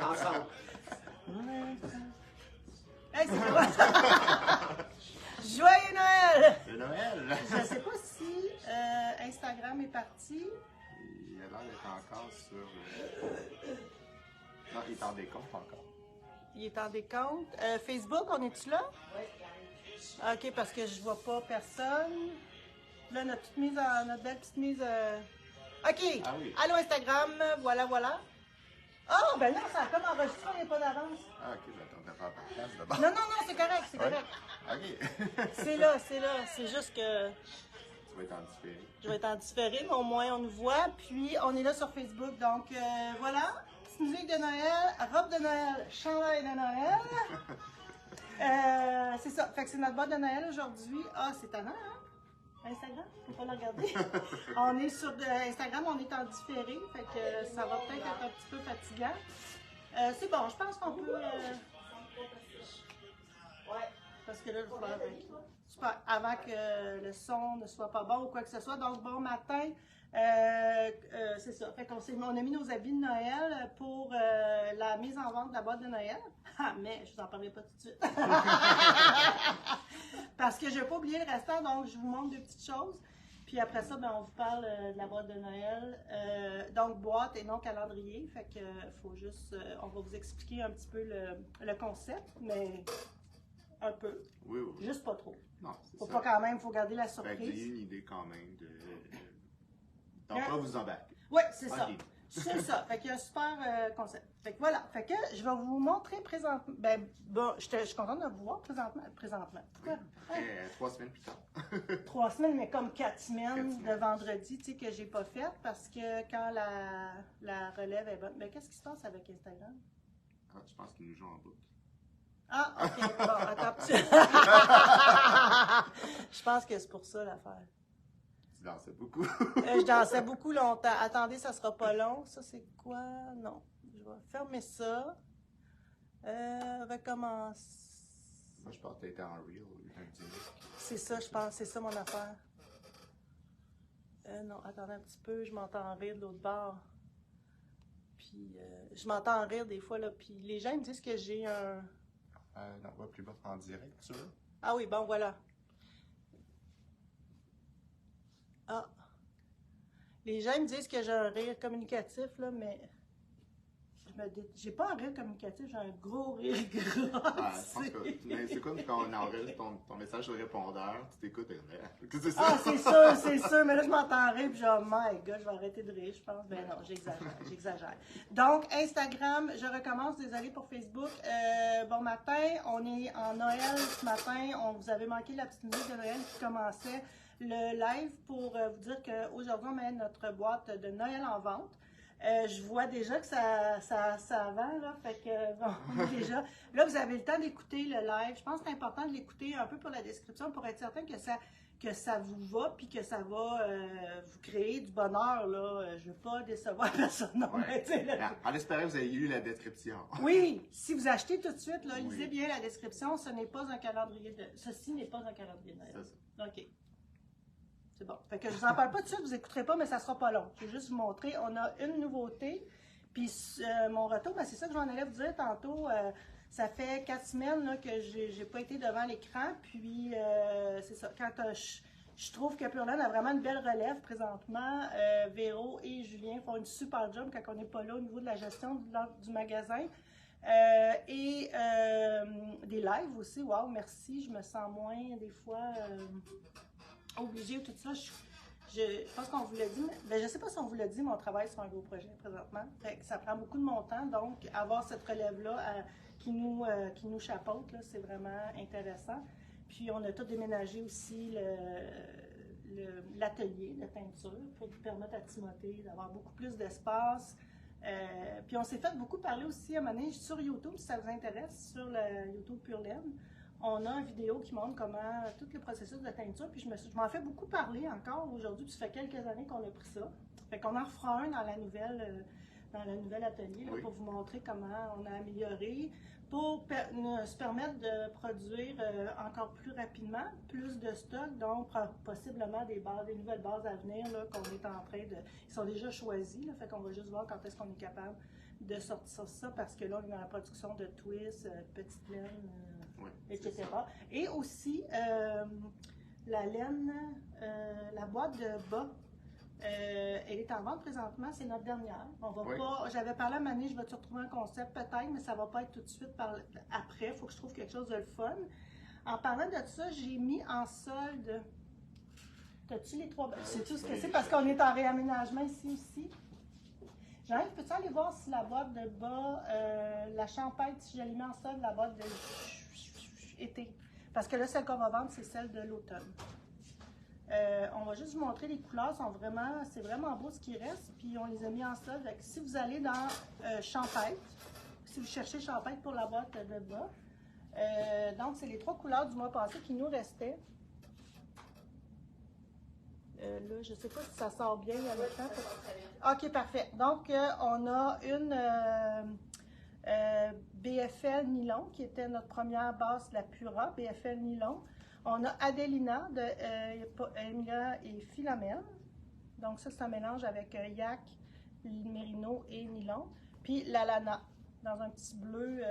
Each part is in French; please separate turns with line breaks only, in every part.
Ensemble.
Hey, c'est quoi? Joyeux Noël!
C'est Noël!
Je sais pas si Instagram est parti.
Il a l'air d'être encore sur... Non, il est en décompte encore.
Il est en décompte. Facebook, on est-tu là? Oui. OK, parce que je vois pas personne. Là, notre petite mise notre belle petite mise. OK.
Ah oui.
Allô Instagram, voilà, voilà. Ah, ben non, ça a comme enregistré, il n'y a pas d'avance.
Ah, ok, j'attends de faire ta place d'abord.
Non, non, non, c'est correct, c'est
Ouais.
correct.
Ok.
C'est là, c'est là. C'est juste que
Tu vas être en différé.
je vais être en différé, mais au moins on nous voit. Puis on est là sur Facebook. Donc voilà, petite musique de Noël, robe de Noël, chandail de Noël. C'est ça. Fait que c'est notre boîte de Noël aujourd'hui. Ah, c'est étonnant, hein? Instagram, faut pas le regarder. On est sur Instagram, on est en différé, fait que ça va peut-être être un petit peu fatigant. C'est bon, je pense qu'on peut. Ouais, parce que là, je vais faire avec. Super, avant que le son ne soit pas bon ou quoi que ce soit. Donc, bon matin. C'est ça. Fait qu'on on a mis nos habits de Noël pour la mise en vente de la boîte de Noël. Ah, mais je vous en parlerai pas tout de suite. Parce que je n'ai pas oublié le restant, donc je vous montre deux petites choses. Puis après ça, ben, on vous parle de la boîte de Noël. Donc, boîte et non calendrier. Fait que faut juste. On va vous expliquer un petit peu le concept, mais un peu.
Oui, oui.
Juste pas trop.
Non, c'est
Faut
ça.
pas quand même, faut garder la
Fait que vous ayez
surprise.
une idée quand même de... D'en pas vous embarquer.
Oui, c'est ça.
Ok.
C'est ça. Fait qu'il y a un super concept. Fait que voilà. Fait que je vais vous montrer présentement. Ben, bon, je suis contente de vous voir présentement. Pourquoi?
Après 3 semaines plus tard.
3 semaines, mais comme 4 semaines
4
de
semaines.
vendredi, tu sais, que j'ai pas fait parce que quand la relève est bonne. Ben, qu'est-ce qui se passe avec Instagram?
Ah, je pense qu'ils nous jouent en boucle.
Ah, ok. Bon, attends. Je pense que c'est pour ça l'affaire.
Tu dansais beaucoup.
Je dansais beaucoup longtemps. Attendez, ça sera pas long. Ça, c'est quoi? Non. Je vais fermer ça. Recommence.
Moi, je pense que t'étais en reel un petit peu.
C'est ça, je pense. C'est ça mon affaire. Non, attendez un petit peu. Je m'entends rire de l'autre bord. Puis, je m'entends rire des fois, là. Puis, les gens me disent que j'ai un...
Non, va plus bas en direct, tu veux?
Ah oui, bon, voilà. Ah. Les gens me disent que j'ai un rire communicatif, là, mais j'ai pas un rire communicatif, j'ai un gros rire gras.
Ah, je pense que c'est comme quand on enregistre ton message sur le répondeur, tu t'écoutes et c'est ça.
Ah, c'est sûr, mais là, je m'entends rire, puis genre, my God, je vais arrêter de rire, je pense. Ben non, j'exagère. Donc, Instagram, je recommence, désolée pour Facebook. Bon matin, on est en Noël ce matin, vous avez manqué la petite musique de Noël qui commençait le live pour vous dire qu'aujourd'hui, on met notre boîte de Noël en vente. Je vois déjà que ça vend, là, fait que, bon, déjà, là, vous avez le temps d'écouter le live. Je pense que c'est important de l'écouter un peu pour la description, pour être certain que ça vous va, puis que ça va vous créer du bonheur, là. Je ne veux pas décevoir personne, non, mais, tu sais, là.
En espérant que vous ayez lu la description.
Oui, si vous achetez tout de suite, là,
Oui.
lisez bien la description, ceci n'est pas un calendrier de Noël.
C'est ça.
OK. C'est bon. Fait que je vous en parle pas tout de suite, vous n'écouterez pas, mais ça sera pas long. Je vais juste vous montrer. On a une nouveauté. Puis mon retour, ben, c'est ça que j'en allais vous dire tantôt. Ça fait 4 semaines là, que j'ai pas été devant l'écran. Puis c'est ça. Quand je trouve que Purelaine a vraiment une belle relève présentement. Véro et Julien font une super job quand on n'est pas là au niveau de la gestion du magasin. Et des lives aussi. Wow, merci. Je me sens moins des fois obligée ou tout ça. Je pense qu'on vous l'a dit, mais je ne sais pas si on vous l'a dit, mais on travaille sur un gros projet présentement. Fait que ça prend beaucoup de mon temps, donc avoir cette relève-là qui nous chapeaute, c'est vraiment intéressant. Puis on a tout déménagé aussi l'atelier de peinture pour permettre à Timothée d'avoir beaucoup plus d'espace. Puis on s'est fait beaucoup parler aussi à un moment donné sur YouTube, si ça vous intéresse, sur le YouTube Purelaine. On a une vidéo qui montre comment tout le processus de teinture, puis je m'en fais beaucoup parler encore aujourd'hui, puis ça fait quelques années qu'on a pris ça. Fait qu'on en refera un dans dans le nouvel atelier là,
Oui.
pour vous montrer comment on a amélioré pour se permettre de produire encore plus rapidement, plus de stock, donc possiblement des nouvelles bases à venir là, qu'on est en train de... Ils sont déjà choisis, là, fait qu'on va juste voir quand est-ce qu'on est capable de sortir ça, parce que là, on est dans la production de twists, petites laines,
Oui,
etc. Et aussi, la laine, la boîte de bas, elle est en vente présentement, c'est notre dernière. On va pas. J'avais parlé à Mané, je vais te retrouver un concept peut-être, mais ça va pas être tout de suite après. Il faut que je trouve quelque chose de le fun. En parlant de ça, j'ai mis en solde. T'as-tu les trois? C'est tout ce que c'est parce qu'on est en réaménagement ici aussi. Jean-Yves, peux-tu aller voir si la boîte de bas, la champêtre, si je l'ai mis en solde, la boîte de été? Parce que là, celle qu'on va vendre, c'est celle de l'automne. On va juste vous montrer les couleurs, c'est vraiment beau ce qui reste, puis on les a mis en solde. Donc, si vous allez dans champêtre, si vous cherchez champêtre pour la boîte de bas, donc c'est les trois couleurs du mois passé qui nous restaient. Là, je ne sais pas si ça sort bien à temps. OK, parfait. Donc, on a une BFL Nylon, qui était notre première base de la Pura, BFL Nylon. On a Adelina de Emilia et Philomène. Donc, ça, c'est un mélange avec yak, mérino et nylon. Puis la Lana, dans un petit bleu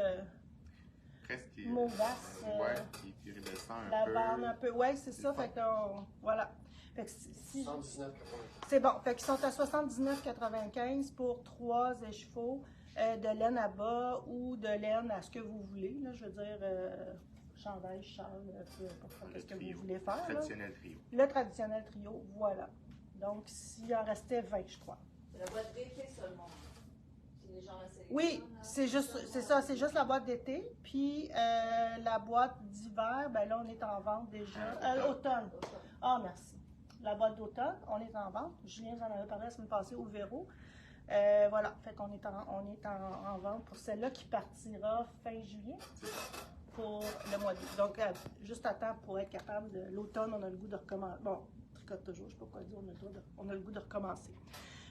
presque
mauvasse.
Qui redescend un
la
peu.
bande un peu. Oui, c'est ça. Fait qu'on. Voilà. Fait que si,
79,95.
c'est bon. Fait qu'ils sont à 79,95 pour 3 écheveaux de laine à bas ou de laine à ce que vous voulez. Là, je veux dire, chandail, châle, peu importe ce que vous voulez faire.
Le traditionnel trio.
Le traditionnel trio, voilà. Donc, s'il en restait 20, je crois.
La boîte d'été seulement. Si les gens la sélectionnent.
Oui, c'est ça, c'est juste la boîte d'été. Puis la boîte d'hiver, ben là, on est en vente déjà. Automne. Ah, merci. La boîte d'automne, on est en vente. Julien, vous en avait parlé la semaine passée au Véro. Voilà, fait qu'on est en vente pour celle-là qui partira fin juillet pour le mois d'août. Donc, juste à temps pour être capable de... L'automne, on a le goût de recommencer. Bon, tricote toujours, je ne sais pas quoi dire, on a le goût de recommencer.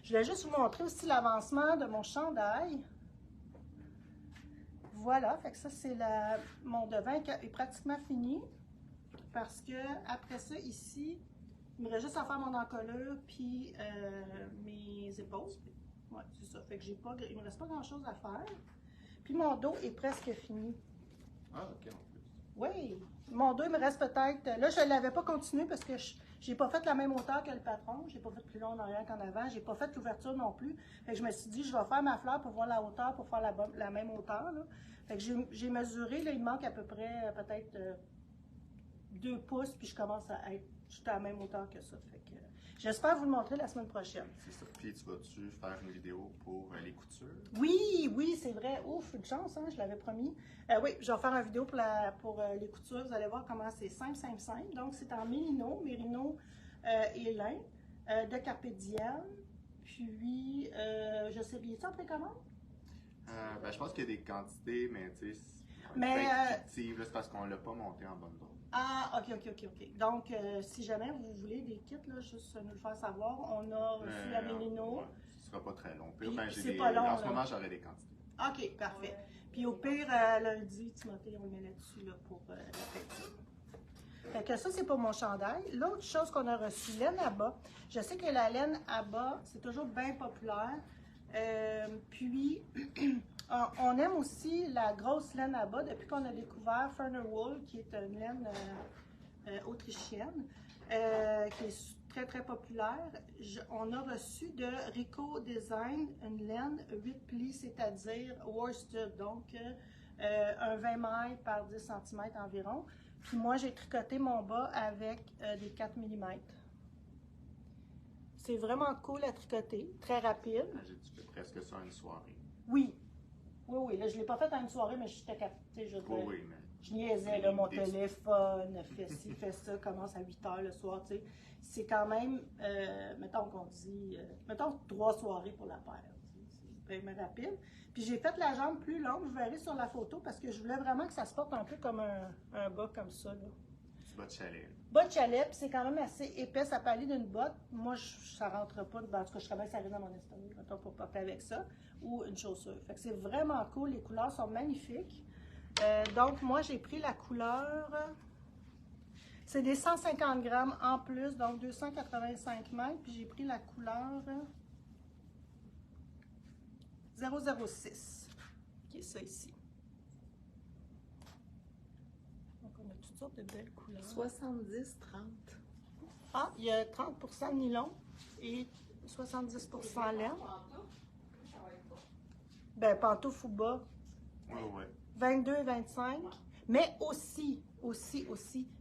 Je vais juste vous montrer aussi l'avancement de mon chandail. Voilà, fait que ça, c'est mon devant qui est pratiquement fini. Parce que après ça, ici, il me reste juste à faire mon encolure puis mes épaules. Ouais, c'est ça. Fait que il me reste pas grand-chose à faire. Puis mon dos est presque fini.
Ah, ok, en plus.
Oui, mon dos, il me reste peut-être... Là, je ne l'avais pas continué parce que je n'ai pas fait la même hauteur que le patron. Je n'ai pas fait plus long en arrière qu'en avant. Je n'ai pas fait l'ouverture non plus. Fait que je me suis dit, je vais faire ma fleur pour voir la hauteur, pour faire la même hauteur. Là. Fait que j'ai mesuré, là, il me manque à peu près peut-être 2 pouces, puis je commence à être juste à la même hauteur que ça. Fait que j'espère vous le montrer la semaine prochaine.
C'est ça. Puis tu vas-tu faire une vidéo pour les coutures?
Oui, c'est vrai. Ouf, une chance, hein, je l'avais promis. Oui, je vais faire une vidéo pour les coutures. Vous allez voir comment c'est simple. Donc, c'est en mérino et lin de Carpe Diem. Puis, je sais, il est en précommande?
Ben, je pense qu'il y a des quantités, mais tu sais, fictives, c'est parce qu'on ne l'a pas monté en bonne dose.
Ah, ok. Donc, si jamais vous voulez des kits, là, juste nous le faire savoir, on a reçu la mérino.
Ouais, ce sera pas très long. Puis,
Puis,
ben,
c'est pas long,
en ce
là.
moment, j'aurai des quantités.
Ok, parfait. Puis au pire, lundi, Timothée, on le met là-dessus là, pour la peinture. Fait que ça, c'est pour mon chandail. L'autre chose qu'on a reçue, laine à bas. Je sais que la laine à bas, c'est toujours bien populaire. Puis, on aime aussi la grosse laine à bas depuis qu'on a découvert Ferner Wool, qui est une laine autrichienne, qui est très, très populaire. On a reçu de Rico Design une laine 8 plis, c'est-à-dire worsted, donc un 20 mailles par 10 cm environ. Puis moi, j'ai tricoté mon bas avec des 4 mm. C'est vraiment cool à tricoter, très rapide.
J'ai fait presque ça en une soirée.
Oui. Là, je ne l'ai pas fait en une soirée, mais j'étais captée.
Oui, mais...
Je niaisais, là, mon téléphone, fait ci, fait ça, commence à 8 h le soir, tu sais. C'est quand même, mettons qu'on dit, mettons 3 soirées pour la paire. C'est vraiment rapide. Puis j'ai fait la jambe plus longue, je verrai sur la photo, parce que je voulais vraiment que ça se porte un peu comme un bas comme ça, là.
Du bas de chalet.
Bas de chalet, puis c'est quand même assez épais, ça peut aller d'une botte. Moi, ça rentre pas, en tout cas, je travaille, ça arrive dans mon estomac, mettons, pour porter avec ça, ou une chaussure. Fait que c'est vraiment cool, les couleurs sont magnifiques. Donc, moi, j'ai pris la couleur, c'est des 150 grammes en plus, donc 285 mètres, puis j'ai pris la couleur 006, qui est ça ici. Donc, on a toutes sortes de belles couleurs.
70-30.
Ah, il y a 30% de nylon et 70% laine. Ben, pantoufle ou bas.
Oui.
22 et 25. Mais aussi,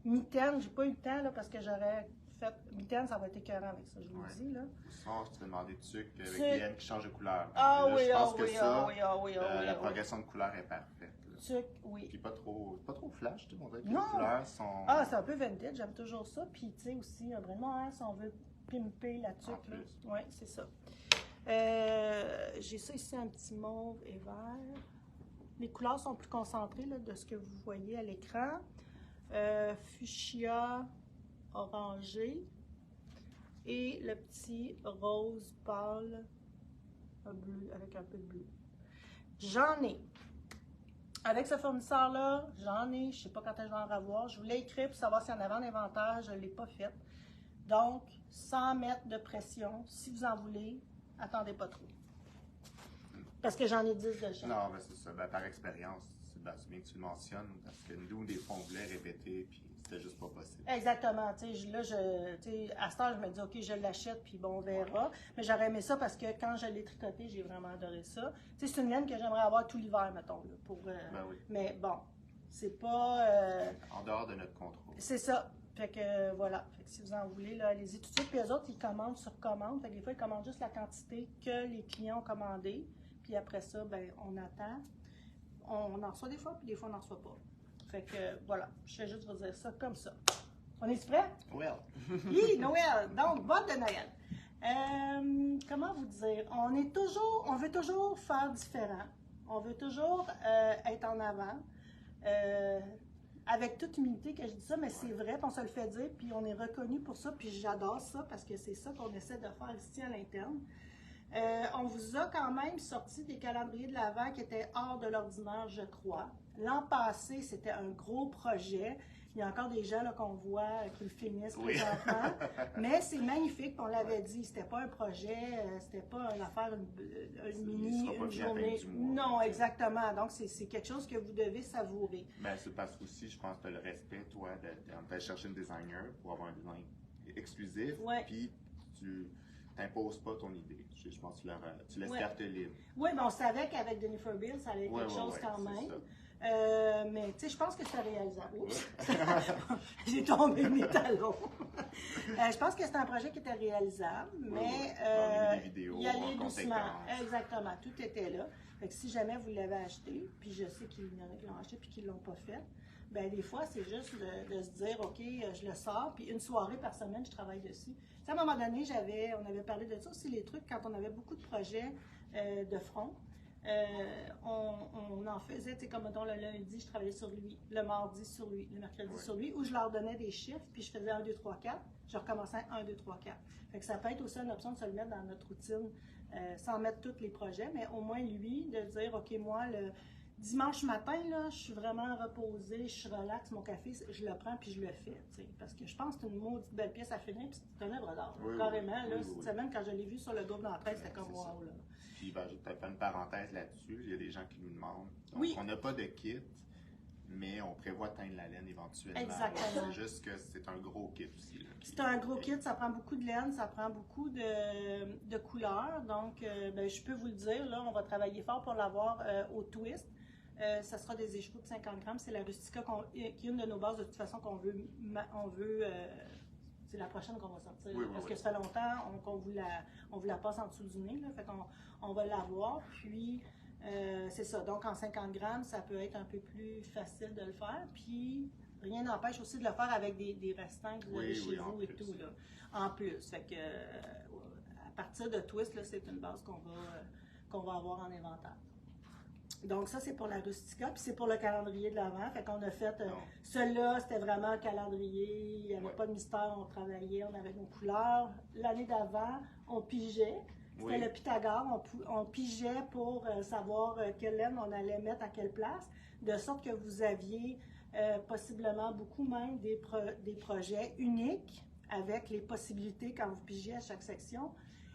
mitaine, j'ai pas eu le temps là, parce que j'aurais fait. Mitaine, ça va être écœurant avec ça, je vous le dis. Là.
Sinon, tu t'es demandé de sucre avec des laines qui changent de couleur.
Ah
là,
oui,
je pense que ça, la
oui.
progression de couleur est parfaite. Là.
Sucre, oui.
Puis pas trop flash, tu sais, on dirait que
Non.
les couleurs sont...
Ah, c'est un peu vintage, j'aime toujours ça. Puis, tu sais, aussi, un brin noir, si on veut pimper la tuque. Oui, c'est ça. J'ai ça ici, un petit mauve et vert. Les couleurs sont plus concentrées là, de ce que vous voyez à l'écran. Fuchsia orangé et le petit rose pâle bleu avec un peu de bleu. J'en ai. Avec ce fournisseur-là, j'en ai. Je ne sais pas quand je vais en avoir. Je voulais écrire pour savoir s'il y en avait en inventaire. Je ne l'ai pas fait. Donc, sans mettre de pression, si vous en voulez, attendez pas trop. Parce que j'en ai 10 déjà.
Non, mais c'est ça. Ben, par expérience, c'est bien que tu le mentionnes, parce que nous, des fois, on voulait répéter, puis c'était juste pas possible.
Exactement. À cette heure, je me dis, OK, je l'achète, puis bon, on verra. Mais j'aurais aimé ça parce que quand je l'ai tricoté, j'ai vraiment adoré ça. C'est une laine que j'aimerais avoir tout l'hiver, mettons. Là,
Ben oui.
Mais bon, c'est pas...
En dehors de notre contrôle.
C'est ça. Fait que voilà. Fait que si vous en voulez, là, allez-y tout de suite. Puis eux autres, ils commandent sur commande. Fait que des fois, ils commandent juste la quantité que les clients ont commandé. Puis après ça, ben, on attend. On en reçoit des fois, puis des fois, on n'en reçoit pas. Fait que voilà. Je vais juste vous dire ça comme ça. On est prêts?
Well.
Oui, Noël. Donc, botte de Noël. Comment vous dire? On veut toujours faire différent. On veut toujours être en avant. Avec toute humilité que je dis ça, mais c'est vrai, puis on se le fait dire, puis on est reconnu pour ça, puis j'adore ça parce que c'est ça qu'on essaie de faire ici à l'interne. On vous a quand même sorti des calendriers de l'Avent qui étaient hors de l'ordinaire, je crois. L'an passé, c'était un gros projet. Il y a encore des gens qu'on voit qui le finissent présentement. Mais c'est magnifique, on l'avait dit. C'était pas un projet, c'était pas une affaire, une journée. Non, exactement. Donc, c'est quelque chose que vous devez savourer.
Ben, c'est parce que aussi, je pense que tu as le respect, toi, d'aller chercher une designer pour avoir un design exclusif. Puis, tu t'imposes pas ton idée. Je pense que tu laisses carte libre.
Oui, mais on savait qu'avec Jennifer Beals, ça allait être quelque chose quand même. Mais tu sais, je pense que c'est réalisable. Oups! J'ai tombé mes talons. Je pense que c'est un projet qui était réalisable, mais il y allait doucement. Exactement, tout était là. Fait que si jamais vous l'avez acheté, puis je sais qu'il y en a qui l'ont acheté puis qui ne l'ont pas fait, ben des fois, c'est juste de se dire, OK, je le sors, puis une soirée par semaine, je travaille dessus. Tu sais, à un moment donné, on avait parlé de ça aussi, les trucs, quand on avait beaucoup de projets de front, on en faisait, tu sais, comme mettons, le lundi, je travaillais sur lui, le mardi sur lui, le mercredi sur lui, où je leur donnais des chiffres, puis je faisais 1, 2, 3, 4, je recommençais 1, 2, 3, 4. Fait que ça peut être aussi une option de se le mettre dans notre routine, sans mettre tous les projets, mais au moins lui, de dire, OK, moi, le dimanche matin, là, je suis vraiment reposée, je suis relax, mon café, je le prends puis je le fais, tu sais, parce que je pense que c'est une maudite belle pièce à finir, puis c'est une œuvre d'art, carrément, là, cette semaine, quand je l'ai vu sur le groupe d'entraide, c'était comme wow, là.
Puis, ben, je vais peut-être faire une parenthèse là-dessus, il y a des gens qui nous demandent, donc, on n'a pas de kit, mais on prévoit teindre la laine éventuellement.
Exactement.
C'est juste que c'est un gros kit aussi.
C'est un gros kit, ça prend beaucoup de laine, ça prend beaucoup de couleurs, donc, ben, je peux vous le dire, là, on va travailler fort pour l'avoir au twist. Ça sera des écheveaux de 50 grammes. C'est la Rustica qui est une de nos bases de toute façon qu'on veut. C'est la prochaine qu'on va sortir. Parce que ça fait longtemps qu'on vous la passe en dessous du nez. Là, fait qu'on va l'avoir. Puis, c'est ça. Donc, en 50 grammes, ça peut être un peu plus facile de le faire. Puis, rien n'empêche aussi de le faire avec des restants que vous avez chez vous et tout. Là, en plus. Fait que, à partir de twist, c'est une base qu'on va avoir en inventaire. Donc ça, c'est pour la Rustica, puis c'est pour le calendrier de l'Avent. Fait qu'on a fait, celui-là, c'était vraiment un calendrier, il n'y avait pas de mystère, on travaillait, on avait nos couleurs. L'année d'avant, on pigeait. C'était le Pythagore, on pigeait pour savoir quelle laine on allait mettre à quelle place, de sorte que vous aviez possiblement beaucoup même des projets uniques avec les possibilités quand vous pigez à chaque section.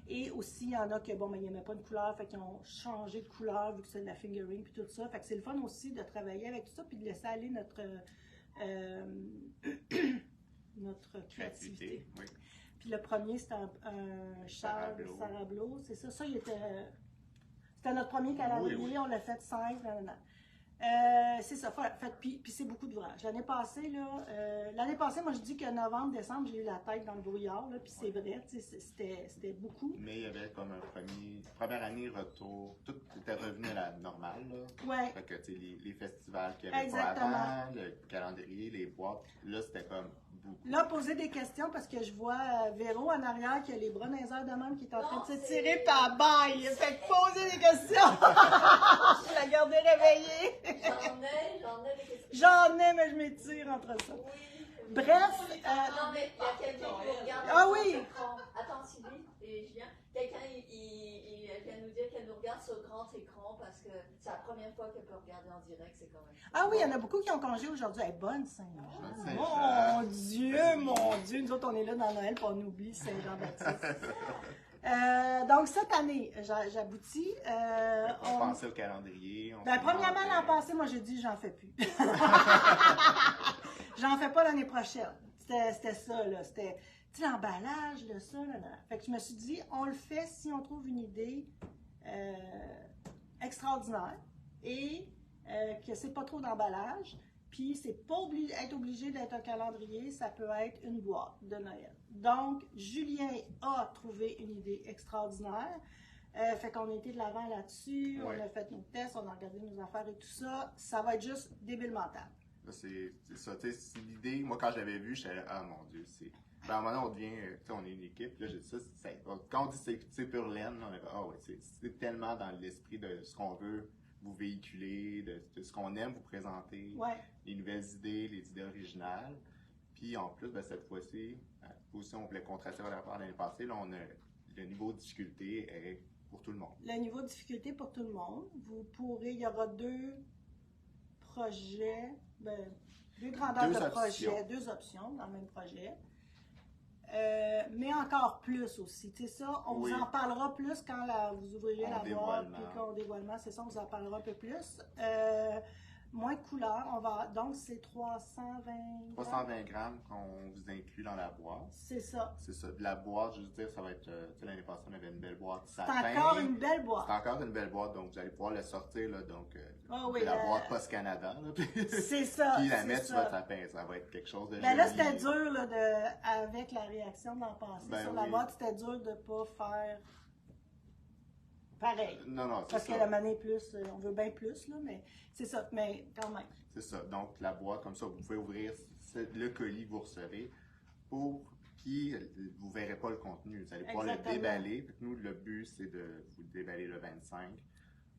Et aussi, il y en a qui, bon, mais ils n'aimaient pas de couleur, fait qu'ils ont changé de couleur vu que c'est de la fingering puis tout ça. Fait que c'est le fun aussi de travailler avec tout ça puis de laisser aller notre créativité.
Oui.
Puis le premier, c'était un Charles Sarablo, c'est ça. Ça, c'était notre premier calendrier, on l'a fait 5. C'est ça, puis c'est beaucoup d'ouvrages. L'année passée, moi je dis que novembre, décembre, j'ai eu la tête dans le brouillard, puis c'est vrai, c'était beaucoup.
Mais il y avait comme première année retour, tout était revenu à la normale.
Ouais.
Fait que les festivals qu'il y avait pas avant, le calendrier, les boîtes, là c'était comme beaucoup.
Là, poser des questions parce que je vois Véro en arrière qui a les bras dans les airs de même qui est en train de s'étirer par baille. Fait que poser des questions. Je la gardais réveillée.
J'en ai des questions.
J'en ai, mais je m'étire entre ça.
Oui.
Bref.
Non, mais il y a quelqu'un qui nous regarde.
Ah oui.
Attends, Sylvie et Julien. Quelqu'un, elle vient nous dire qu'elle nous regarde sur grand écran parce que c'est la première fois qu'elle peut regarder en direct. C'est quand même.
Ah oui, il y en a beaucoup qui ont congé aujourd'hui. Elle est bonne, Saint-Jean. Mon Dieu, mon Dieu. Nous autres, on est là dans Noël et on oublie Saint-Jean-Baptiste. Donc, cette année, j'aboutis.
On pensait au calendrier.
Premièrement, l'an passé, moi, j'ai dit, j'en fais plus. J'en fais pas l'année prochaine. C'était ça, là. C'était, tu sais, l'emballage, là, ça, là. Fait que je me suis dit, on le fait si on trouve une idée extraordinaire et que c'est pas trop d'emballage. Puis, c'est pas être obligé d'être un calendrier, ça peut être une boîte de Noël. Donc, Julien a trouvé une idée extraordinaire. Fait qu'on a été de l'avant là-dessus, on a fait nos tests, on a regardé nos affaires et tout ça. Ça va être juste débile mental.
C'est ça, tu sais, c'est l'idée. Moi, quand je l'avais vu, j'étais là, ah mon Dieu, c'est. Ben, à un moment donné, on devient, tu sais, on est une équipe. Là, j'ai dit ça, quand on dit c'est pure laine, on est ah ouais, c'est tellement dans l'esprit de ce qu'on veut vous véhiculer, de ce qu'on aime vous présenter, les nouvelles idées, les idées originales. Puis en plus, ben, cette fois-ci, aussi on voulait contraster par rapport à l'année passée, là, on a le niveau de difficulté est pour tout le monde.
Le niveau de difficulté pour tout le monde. Vous pourrez, il y aura deux projets, deux grandeurs de projets, deux options dans le même projet. Mais encore plus aussi. Tu sais ça, on vous en parlera plus quand vous ouvrirez la boîte et qu'on dévoilement, c'est ça, on vous en parlera un peu plus. Moins de couleurs, donc c'est 320
grammes qu'on vous inclut dans la boîte.
C'est ça.
C'est ça. La boîte, je veux dire, ça va être, tu sais, l'année passée, on avait une belle boîte
satin. C'est encore une belle boîte.
C'est encore une belle boîte, donc vous allez pouvoir la sortir, là, donc, la boîte Post-Canada,
c'est ça.
Puis la mettre sur votre sapin, ça va être quelque chose de
joli. Là, c'était dur, là, avec la réaction de l'an passé sur la boîte, c'était dur de ne pas faire pareil.
Non, c'est
parce
ça.
Que la manée plus, on veut bien plus, là, mais c'est ça, mais quand même.
C'est ça. Donc, la boîte, comme ça, vous pouvez ouvrir le colis que vous recevez pour qui vous ne verrez pas le contenu. Vous allez pouvoir le déballer. Puis nous, le but, c'est de vous déballer le 25.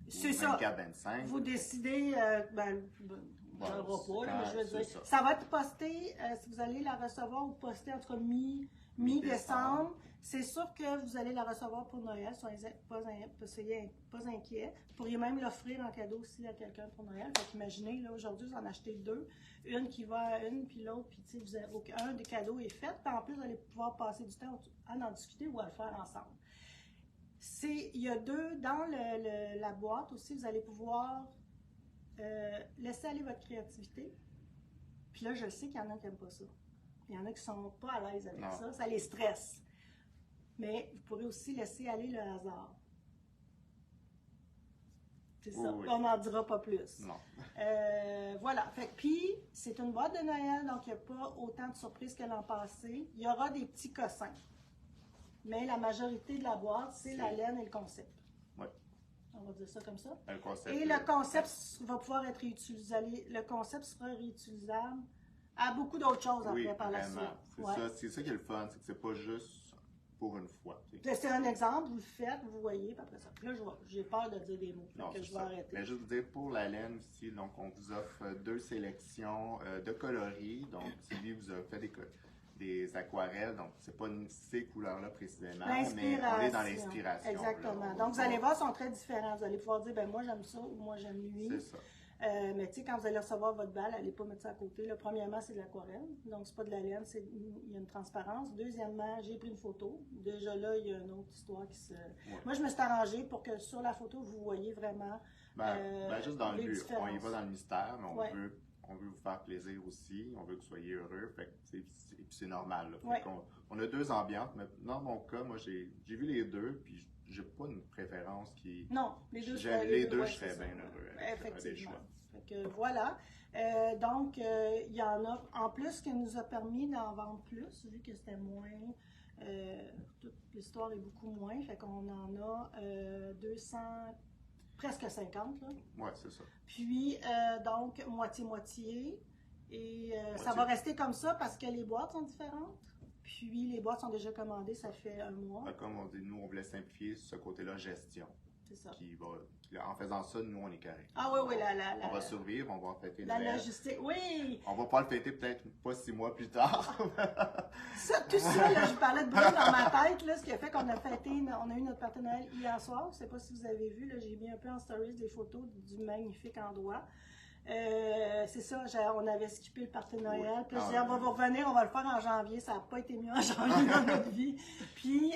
C'est ça.
24-25.
Vous décidez, je veux dire. Ça va être posté, si vous allez la recevoir ou poster entre mi-décembre. C'est sûr que vous allez la recevoir pour Noël, soyez pas inquiets. Vous pourriez même l'offrir en cadeau aussi à quelqu'un pour Noël. Fait qu'imaginez, là, aujourd'hui, vous en achetez deux. Une qui va à une, puis l'autre, puis tu sais, un des cadeaux est fait. Puis en plus, vous allez pouvoir passer du temps à en discuter ou à le faire ensemble. Il y a deux, dans la boîte aussi, vous allez pouvoir laisser aller votre créativité. Puis là, je sais qu'il y en a qui n'aiment pas ça. Il y en a qui ne sont pas à l'aise avec ça. Ça les stresse. Mais vous pourrez aussi laisser aller le hasard. C'est ça. Oui. On n'en dira pas plus.
Non.
Voilà. Puis, c'est une boîte de Noël, donc il n'y a pas autant de surprises que l'an passé. Il y aura des petits cossins. Mais la majorité de la boîte, c'est la laine et le concept.
Oui.
On va dire ça comme ça.
Et
le concept va pouvoir être réutilisé. Le concept sera réutilisable à beaucoup d'autres choses après par la suite.
C'est ça qui est le fun, c'est que c'est pas juste pour une fois. T'sais.
C'est un exemple, vous le faites, vous voyez, puis après ça. Puis là, j'ai peur de dire des mots,
Non,
que je vais
ça.
arrêter.
Mais juste vous dire, pour la laine aussi, donc on vous offre 2 sélections de coloris. Donc, Sylvie vous a fait des aquarelles, donc c'est pas ces couleurs-là précisément, mais on est dans l'inspiration.
Exactement.
Là,
donc, vous allez voir, ils sont très différents. Vous allez pouvoir dire, ben moi j'aime ça ou moi j'aime lui.
C'est ça.
Mais tu sais, quand vous allez recevoir votre balle, n'allez pas mettre ça à côté. Là, premièrement, c'est de l'aquarelle, donc c'est pas de la laine, il y a une transparence. Deuxièmement, j'ai pris une photo. Déjà là, il y a une autre histoire qui se...
Ouais.
Moi, je me suis arrangée pour que sur la photo, vous voyez vraiment
juste dans le but,
différences.
on y va dans le mystère, mais
Ouais.
on veut vous faire plaisir aussi, on veut que vous soyez heureux, fait que, et puis c'est normal. Là.
Ouais.
On a 2 ambiances, mais dans mon cas, moi j'ai vu les 2, puis j'ai pas une préférence qui...
Non, les deux,
J'aime les deux,
ouais,
je serais
c'est
bien
ça.
heureux avec des
Effectivement.
choix.
Fait que voilà. Donc, il y en a, en plus, ce qui nous a permis d'en vendre plus, vu que c'était moins, toute l'histoire est beaucoup moins, fait qu'on en a 200, presque 50, là.
Ouais, c'est ça.
Puis, donc, moitié-moitié, et ça
Moitié.
va rester comme ça parce que les boîtes sont différentes. Puis, les boîtes sont déjà commandées, ça fait un mois.
Comme on dit, nous, on voulait simplifier ce côté-là, gestion.
C'est ça.
En faisant ça, nous, on est carré.
Ah oui, oui,
On va survivre, on va fêter
la
Noël.
logistique, oui!
On va pas le fêter peut-être pas 6 mois plus tard.
Tout ça, là, je parlais de bruit dans ma tête, là, ce qui a fait qu'on a fêté, on a eu notre partenariat hier soir. Je sais pas si vous avez vu, là, j'ai mis un peu en stories des photos du magnifique endroit. C'est ça, on avait skippé le partenariat. Puis je disais, on va vous revenir, on va le faire en janvier. Ça n'a pas été mieux en janvier dans notre vie. Puis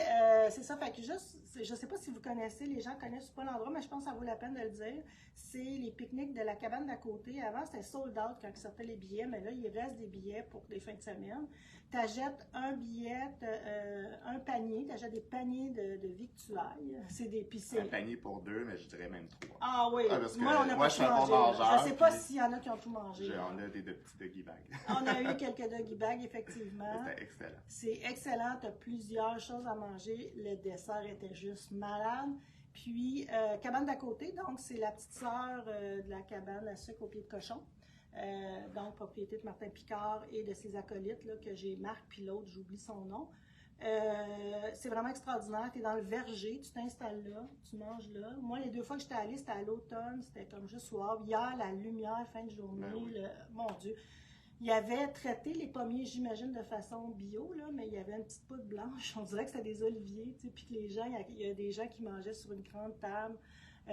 c'est ça, fait que juste, je sais pas si vous connaissez, les gens connaissent pas l'endroit, mais je pense que ça vaut la peine de le dire. C'est les pique-niques de la cabane d'à côté. Avant, c'était sold out quand ils sortaient les billets, mais là, il reste des billets pour les fins de semaine. Tu achètes un billet, un panier, tu achètes des paniers de victuailles. C'est des piscines.
Un panier pour 2, mais je dirais même 3.
Ah oui,
parce que
moi, on n'a pas
je
tout
suis un bon
mangé.
mangeur,
Je sais pas
puis
s'il y en a qui ont tout mangé.
On a des petits doggy bags.
On a eu quelques doggy bags, effectivement.
C'était excellent.
C'est excellent, tu as plusieurs choses à manger. Le dessert était juste malade. Puis, cabane d'à côté, donc c'est la petite sœur de la cabane à sucre au pied de cochon. Donc, propriété de Martin Picard et de ses acolytes, là, que j'ai Marc, puis l'autre, j'oublie son nom. C'est vraiment extraordinaire. Tu es dans le verger, tu t'installes là, tu manges là. Moi, les 2 fois que j'étais allée, c'était à l'automne, c'était comme juste soir. Hier, la lumière, fin de journée,
Ben oui.
mon Dieu. Il avait traité les pommiers, j'imagine, de façon bio, là, mais il y avait une petite poudre blanche. On dirait que c'était des oliviers, tu sais, puis que les gens, il y a des gens qui mangeaient sur une grande table.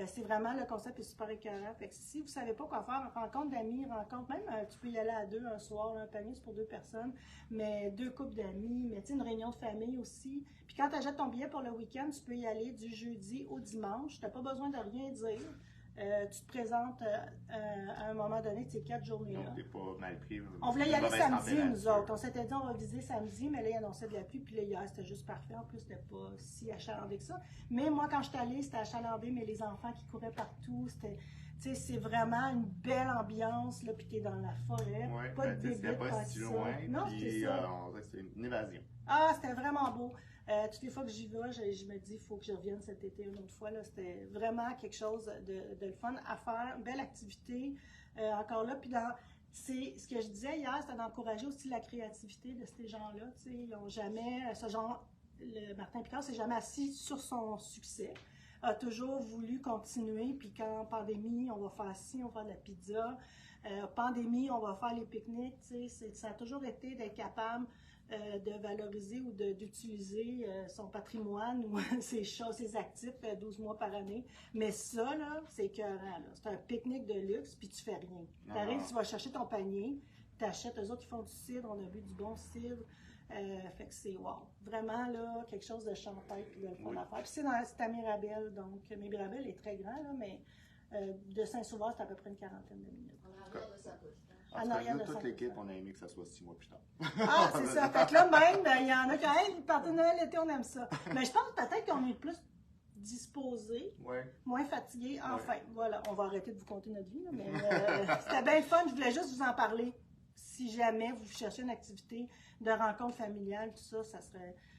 C'est vraiment, le concept est super écœurant. Fait que si vous ne savez pas quoi faire, rencontre d'amis, même, tu peux y aller à 2 un soir, là, un panier, c'est pour 2 personnes, mais 2 couples d'amis, mais tu sais, une réunion de famille aussi. Puis quand tu achètes ton billet pour le week-end, tu peux y aller du jeudi au dimanche. Tu n'as pas besoin de rien dire. Tu te présentes à un moment donné de ces 4 journées-là.
Donc, t'es pas mal pris.
On voulait y aller samedi, nous autres. On s'était dit, on va viser samedi, mais là, il annonçait de la pluie. Puis là, hier, c'était juste parfait. En plus, c'était pas si achalandé que ça. Mais moi, quand je suis allée, c'était achalandé, mais les enfants qui couraient partout, c'était... Tu sais, c'est vraiment une belle ambiance, là, puis t'es dans la forêt.
Ouais,
pas de
c'était
bébé,
pas si loin.
Non,
puis,
c'était ça.
on dirait que c'est une évasion.
Ah, c'était vraiment beau. Toutes les fois que j'y vais, je me dis, il faut que je revienne cet été une autre fois. C'était vraiment quelque chose de le fun à faire, une belle activité. Encore là, puis c'est ce que je disais hier, c'était d'encourager aussi la créativité de ces gens-là. Ils n'ont jamais, le Martin Picard s'est jamais assis sur son succès. A toujours voulu continuer, puis quand pandémie, on va faire ci, on va faire de la pizza. Pandémie, on va faire les pique-niques. Ça a toujours été d'être capable de valoriser ou d'utiliser son patrimoine ou ses choses, ses actifs 12 mois par année. Mais ça, là, c'est écœurant. C'est un pique-nique de luxe, puis tu fais rien. Tu arrives, tu vas chercher ton panier, tu achètes, eux autres, ils font du cidre, on a bu du bon cidre. Fait que c'est wow. Vraiment, là, quelque chose de champêtre puis de le fun à faire. Puis c'est à Mirabel, donc Mirabel est très grand, là, mais de Saint-Sauveur, c'est à peu près une 40aine de minutes.
En arrière de sa bouche.
En tout cas, nous, toute l'équipe, on a aimé que ça soit 6 mois plus tard.
Ah, c'est ça. Fait que là, même, il y en a quand même, partenaire l'été, on aime ça. Mais je pense peut-être qu'on est plus disposés, moins fatigués. Enfin, voilà, on va arrêter de vous compter notre vie, là, mais c'était bien le fun. Je voulais juste vous en parler. Si jamais vous cherchez une activité de rencontre familiale, tout ça,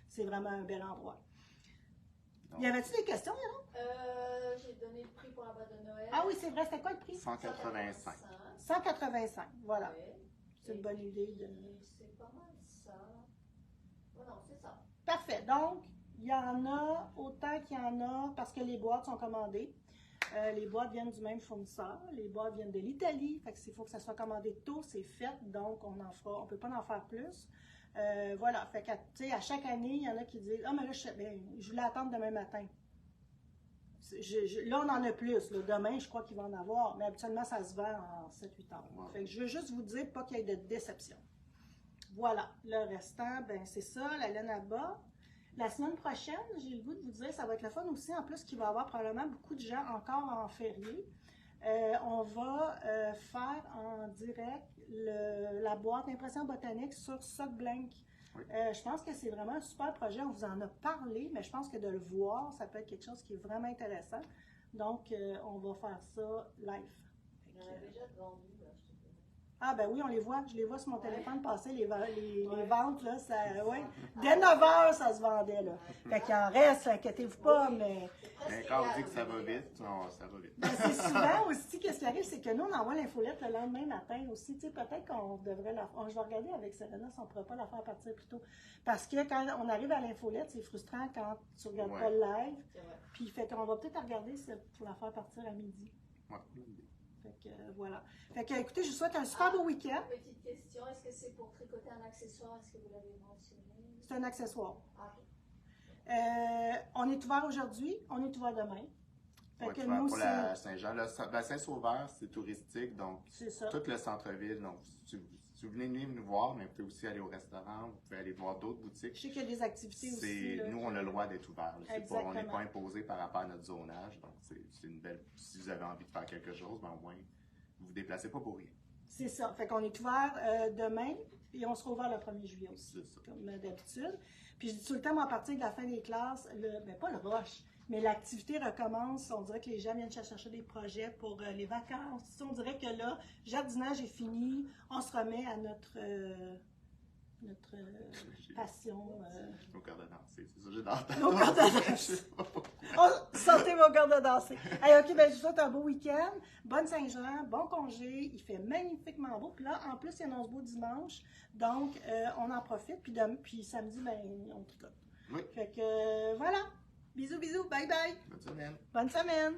c'est vraiment un bel endroit. Y avait-tu des questions, Yann?
J'ai donné le prix pour la boîte de Noël.
Ah oui, c'est vrai. C'était quoi le prix?
185.
185, voilà.
Oui.
C'est une bonne idée.
C'est pas mal ça. Oh non, c'est ça.
Parfait. Donc, Il y en a autant qu'il y en a parce que les boîtes sont commandées. Les boîtes viennent du même fournisseur. Les boîtes viennent de l'Italie. Fait que s'il faut que ça soit commandé tôt, c'est fait. Donc, on ne peut pas en faire plus. Voilà. Fait que, tu sais, à chaque année, il y en a qui disent « Ah, mais là, je voulais attendre demain matin. » Là, on en a plus. Là. Demain, je crois qu'il va en avoir. Mais habituellement, ça se vend en 7-8 heures.
Wow.
Fait que je veux juste vous dire, pas qu'il y ait de déception. Voilà. Le restant, ben c'est ça, la laine à bas. La semaine prochaine, j'ai le goût de vous dire, ça va être le fun aussi, en plus qu'il va y avoir probablement beaucoup de gens encore en férié. On va faire en direct la boîte d'impression botanique sur SockBlank.
Oui.
Je pense que c'est vraiment un super projet, on vous en a parlé, mais je pense que de le voir, ça peut être quelque chose qui est vraiment intéressant. Donc, on va faire ça live.
On a déjà vendu, là, je te dis.
Ah ben oui, on les voit. Je les vois sur mon téléphone passer, les ventes, là, ça, ouais. Dès 9 h, ça se vendait, là. Fait qu'il en reste, inquiétez-vous pas, mais...
Mais quand on dit que ça va vite, non, ça va vite.
Ben, c'est souvent aussi, qu'est-ce qui arrive, c'est que nous, on envoie l'infolette le lendemain matin aussi. Tu sais, peut-être qu'on devrait la faire. Je vais regarder avec Serena si on ne pourrait pas la faire partir plus tôt. Parce que quand on arrive à l'infolette, c'est frustrant quand tu ne regardes pas le live. Puis, fait qu'on va peut-être regarder pour la faire partir à midi.
Ouais.
Fait que, voilà. Fait que, écoutez, je vous souhaite un super beau week-end.
Petite question, est-ce que c'est pour tricoter un accessoire? Est-ce que vous l'avez mentionné?
C'est un accessoire.
Ah, ok.
On est ouvert aujourd'hui, on est ouvert demain. Fait
Ouais,
que
pour
nous,
la Saint-Jean. La Saint-Sauveur, c'est touristique, donc
c'est ça.
tout le centre-ville. Donc, si vous venez nous voir, mais vous pouvez aussi aller au restaurant, vous pouvez aller voir d'autres boutiques.
Je sais qu'il y a des activités aussi. Là,
nous, on a le droit d'être ouvert. On n'est
Exactement.
pas imposé par rapport à notre zonage. Donc, c'est une belle. Si vous avez envie de faire quelque chose, ben, au moins, vous vous déplacez pas pour rien.
C'est ça. Fait qu'on est ouvert demain et on sera ouvert le 1er juillet aussi,
C'est ça.
comme d'habitude. Puis je dis tout le temps, moi, à partir de la fin des classes, ben pas le rush, mais l'activité recommence. On dirait que les gens viennent chercher des projets pour les vacances. On dirait que là, jardinage est fini. On se remet à notre passion.
Nos cordes à danser, c'est ça, j'ai dans
Nos cordes à danser. Oh, sortez vos cordes à danser. Hey, OK, ben, je vous souhaite un beau week-end. Bonne Saint-Jean, bon congé. Il fait magnifiquement beau. Puis là, en plus, il annonce beau dimanche. Donc, on en profite. Puis samedi, ben, on tricote.
Oui.
Fait que, voilà. Bisous, bisous. Bye, bye.
Bonne semaine.
Bonne semaine.